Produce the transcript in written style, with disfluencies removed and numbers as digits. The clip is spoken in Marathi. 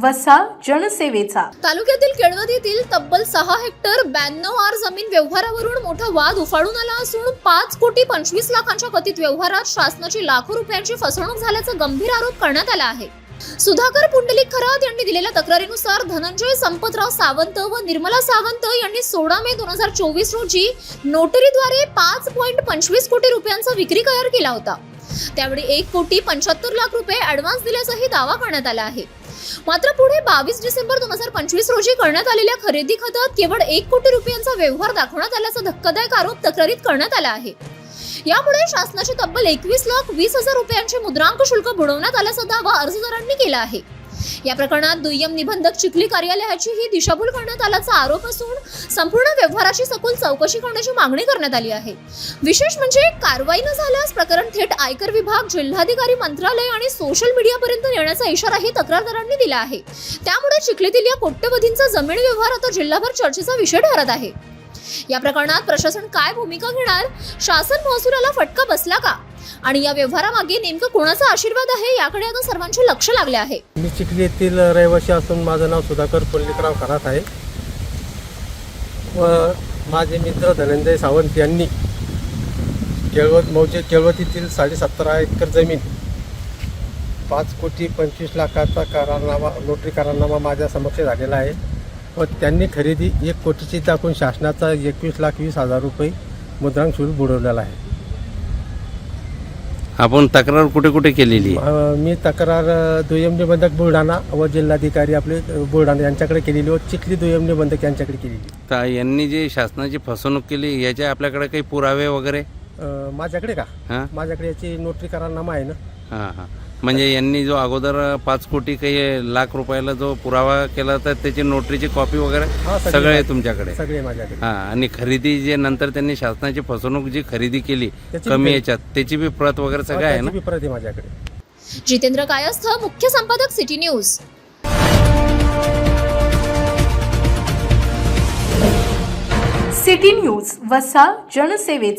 वसा जनसेवेचा. तालुक्यातील केळवदीतील तब्बल 6 हेक्टर 92 आर जमीन व्यवहारावरून मोठा वाद उफाळून आला असून 5,25,00,000च्या कथित व्यवहारात शासनाची लाखो रुपयांची फसवणूक झाल्याचा गंभीर आरोप करण्यात आला आहे. सुधाकर पुंडलिक खरात यांनी दिलेल्या तक्रारीनुसार धनंजय संपतराव सावंत व निर्मला सावंत यांनी 16 मे 2024 रोजी नोटरीद्वारे 5.25 कोटी रुपयांचा विक्री करार केला होता. त्यावेळी 1,75,00,000 रुपये ॲडव्हान्स दिल्याचाही दावा करण्यात आला आहे. मात्र पुढे 22 डिसेंबर 2025 रोजी करण्यात आलेल्या खरेदी खतात केवळ 1 कोटी रुपयांचा व्यवहार दाखवण्यात आल्याचा धक्कादायक आरोप तक्रारीत करण्यात आला आहे. यामुळे शासनाचे तब्बल 21,20,000 रुपयांचे मुद्रांक शुल्क बुडवण्यात आल्याचा दावा अर्जदारांनी केला आहे. या प्रकरणात दुय्यम निबंधक चिखली कार्यालयाचीही दिशाभूल करण्यात आल्याचा आरोप असून संपूर्ण व्यवहाराची सखोल चौकशी करण्याची मागणी करण्यात आली आहे. विशेष म्हणजे कारवाई न झाल्यास प्रकरण थेट आयकर विभाग, जिल्हाधिकारी मंत्रालय आणि सोशल मीडियापर्यंत नेण्याचा इशाराही तक्रारदारांनी दिला आहे. त्यामुळे चिखलीतील या कोट्यवधींचा जमीन व्यवहार आता जिल्हाभर चर्चेचा विषय ठरत आहे. या प्रकरणात प्रशासन काय भूमिका घेणार? शासन महसुलाला फटका बसला का? आणि या व्यवहारामागे नेमकं कोणाचा आशीर्वाद आहे याकडे आता सर्वांचे लक्ष लागले आहे. मी चिखली येथील रहिवासी असून माझं नाव सुधाकर पुंडलिकराव खरात आहे व माझे मित्र धनंजय सावंत यांनी केळवतीतील 17.5 एकर जमीन 5,25,00,000चा करारनामा, नोटरी करारनामा माझ्या समक्ष झालेला आहे व त्यांनी खरेदी 1 कोटीची दाखवून शासनाचा 21,20,000 रुपये मुद्रांक शुल्क बुडवलेला आहे. आपण तक्रार कुठे कुठे केलेली आहे? मी तक्रार दुय्यम निबंधक बुलढाणा व जिल्हाधिकारी आपले बुलढाणा यांच्याकडे केलेली व चिखली दुय्यम निबंधक यांच्याकडे केलेली. तर यांनी जे शासनाची फसवणूक केली याचे आपल्याकडे काही पुरावे वगैरे? माझ्याकडे का? हां माझ्याकडे याची नोटरी करारनामा आहे ना. हां हां म्हणजे यांनी जो अगोदर 5 कोटी काही लाख रुपयाला जो पुरावा केला तर त्याची नोटरीची कॉपी वगैरे सगळे तुमच्याकडे? सगळे माझ्याकडे. हां आणि खरेदी जे नंतर त्यांनी शासनाची फसवणूक जी खरेदी केली कमी याच्यात त्याची बी प्रत वगैरे सगळं आहे ना? त्याची प्रत आहे माझ्याकडे. जितेंद्र कायस्थ, मुख्य संपादक, सिटी न्यूज. सिटी न्यूज वसा जनसेवेचा.